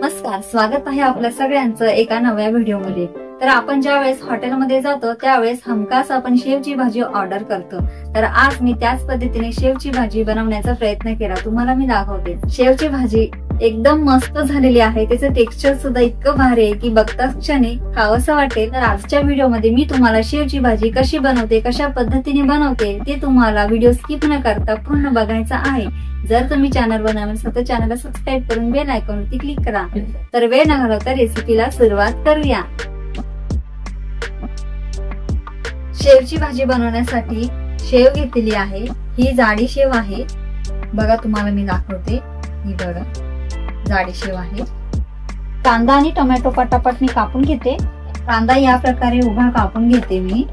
नमस्कार, स्वागत आहे आपल्या सगळ्यांचं एका नव्या व्हिडिओमध्ये। तर आपण ज्यावेळेस हॉटेलमध्ये जातो त्यावेळेस हमखास आपण शेवची भाजी ऑर्डर करतो। तर आज मी त्याच पद्धतीने शेवची भाजी बनवण्याचा प्रयत्न केला, तुम्हाला मी दाखवते। शेवची भाजी एकदम मस्त झालेली आहे, त्याचं टेक्स्चर सुद्धा इतकं भारी आहे की बघताच क्षणी खावंसं वाटेल। तर आजच्या व्हिडिओमध्ये मी तुम्हाला शेवची भाजी कशी बनवते, कशा पद्धतीने बनवते ते तुम्हाला व्हिडिओ स्किप न करता पूर्ण बघायचा आहे। जर तुम्ही चॅनल बनवलं असेल तर चॅनलला सबस्क्राईब करून बेल आयकॉनवरती क्लिक करा। तर वेळ न घालवता रेसिपीला सुरुवात करूया। शेवची भाजी बनवण्यासाठी शेव घेतलेली आहे, ही जाडी शेव आहे। बघा तुम्हाला मी दाखवते, ही बघा जाडी शेव आहे। कांदा आणि टोमॅटो पटापट मी कापून घेते। कांदा या प्रकारे उभा कापून घेते मी।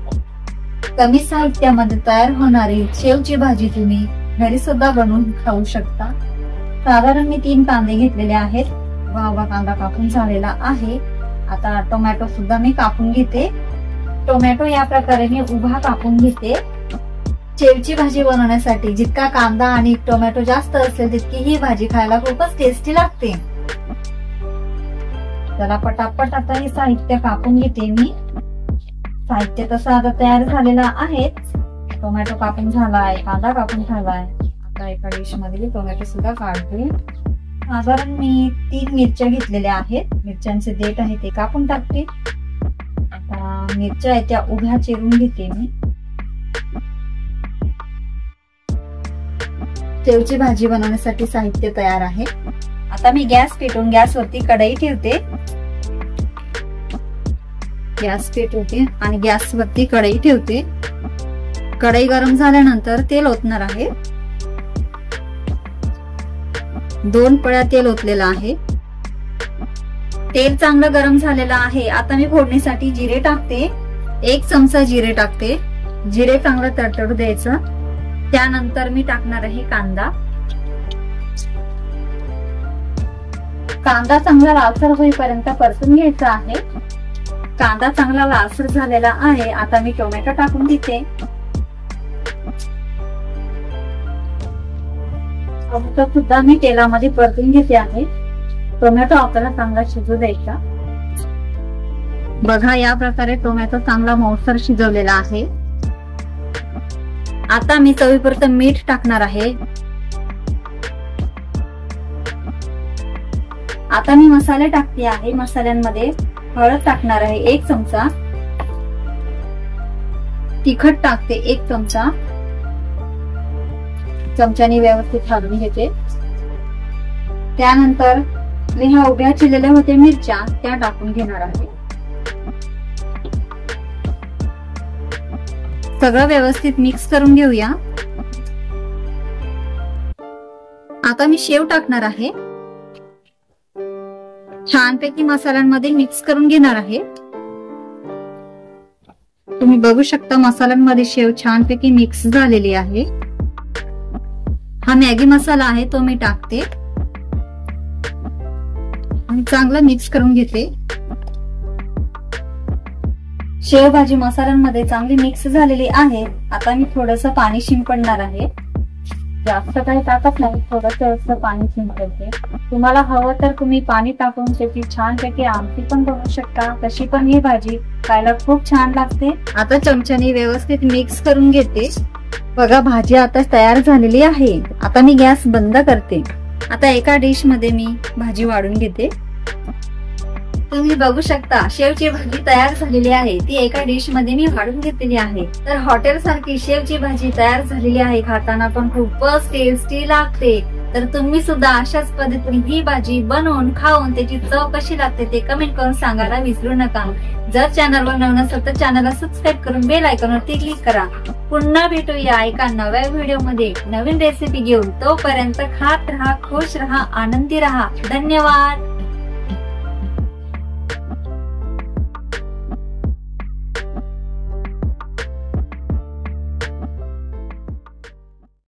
कमी साहित्यामध्ये तयार होणारी शेवची भाजी तुम्ही घरी सुद्धा बनवून खाऊ शकता। साधारण मी 3 कांदे घेतलेले आहेत। उभा कांदा कापून झालेला आहे। आता टोमॅटो सुद्धा मी कापून घेते। टोमॅटो या प्रकारे मी उभा कापून घेते। शेवची भाजी बनवण्यासाठी जितका कांदा आणि टोमॅटो जास्त असेल तितकी ही भाजी खायला खूपच टेस्टी लागते। चला पटापट आता हे साहित्य कापून घेते मी। साहित्य तसं आता तयार झालेला आहे। टोमॅटो कापून झालाय, कांदा कापून झालाय। आता एका डिश मध्ये टोमॅटो सुद्धा काढते। साधारण मी 3 मिरच्या घेतलेल्या आहेत। मिरच्यांचे देठ आहे ते कापून टाकते। आता मिरच्या आहेत त्या उभ्या चिरून घेते मी। शेवची भाजी बनवण्यासाठी साहित्य तयार आहे। आता मी गॅस पेटवून गॅसवरती कढई ठेवते। गॅस पेटवते आणि गॅसवरती कढई ठेवते। कढई गरम झाल्यानंतर तेल ओतणार आहे। 2 पळ्या तेल ओतलेलं आहे। तेल चांगलं गरम झालेलं आहे। आता मी फोडणीसाठी जिरे टाकते। 1 चमचा जिरे टाकते। जिरे चांगलं तडतडू द्यायचं। त्यानंतर मी टाकणार आहे कांदा। कांदा चांगला लालसर होईपर्यंत परतून घ्यायचा आहे। कांदा चांगला लालसर झालेला आहे। आता मी टोमॅटो टाकून देते। टोमॅटो सुद्धा मी तेलामध्ये परतून घेते आहे। टोमॅटो आपल्याला चांगला शिजू द्यायचा। बघा या प्रकारे टोमॅटो चांगला मऊसर शिजवलेला आहे। आता मी चवीपुरत मीठ टाकणार आहे। आता मी मसाले टाकते आहे। मसाल्यांमध्ये हळद टाकणार आहे 1 चमचा। तिखट टाकते 1 चमचा। चमच्याने व्यवस्थित हलवून घेते। त्यानंतर मी ह्या उभ्या चिरलेल्या होत्या मिरच्या त्या टाकून घेणार आहे। सगळं व्यवस्थित मिक्स करून घेऊया। आता मी शेव टाकणार आहे। छानपैकी मसाल्यांमध्ये मिक्स करून घेणार आहे। तुम्ही बघू शकता मसाल्यांमध्ये शेव छानपैकी मिक्स झालेली आहे। हा मॅगी मसाला आहे तो मी टाकते आणि चांगलं मिक्स करून घेते। शेव भाजी मसाल्यांमध्ये चांगली मिक्स झालेली आहे। आता मी थोडंसं पाणी शिंपडणार आहे। जास्त काही टाकत नाही, थोडंसं पाणी शिंपडते। तुम्हाला हवं तर तुम्ही पाणी टाकून त्याची छानपैकी आमटी पण बनवू शकता। तशी पण ही भाजी खायला खूप छान लागते। आता चमच्याने व्यवस्थित मिक्स करून घेते। बघा भाजी आता तयार झालेली आहे। आता मी गॅस बंद करते। आता एका डिश मध्ये मी भाजी वाढून घेते। तुम्ही बघू शकता शेवची भाजी तयार झालेली आहे। ती एका डिश मध्ये मी वाढून घेतलेली आहे। तर हॉटेल सारखी शेवची भाजी तयार झालेली आहे। खाताना पण खूपच टेस्टी लागते। तर तुम्ही सुद्धा अशाच पद्धतीने ही भाजी बनवून खाऊन त्याची चव कशी लागते ते कमेंट करून सांगायला विसरू नका। जर चॅनलवर नवीन असेल तर चॅनलला सबस्क्राईब करून बेल आयकॉनवरती क्लिक करा। पुन्हा भेटूया एका नव्या व्हिडिओ मध्ये नवीन रेसिपी घेऊन। तोपर्यंत खात राहा, खुश राहा, आनंदी राहा। धन्यवाद।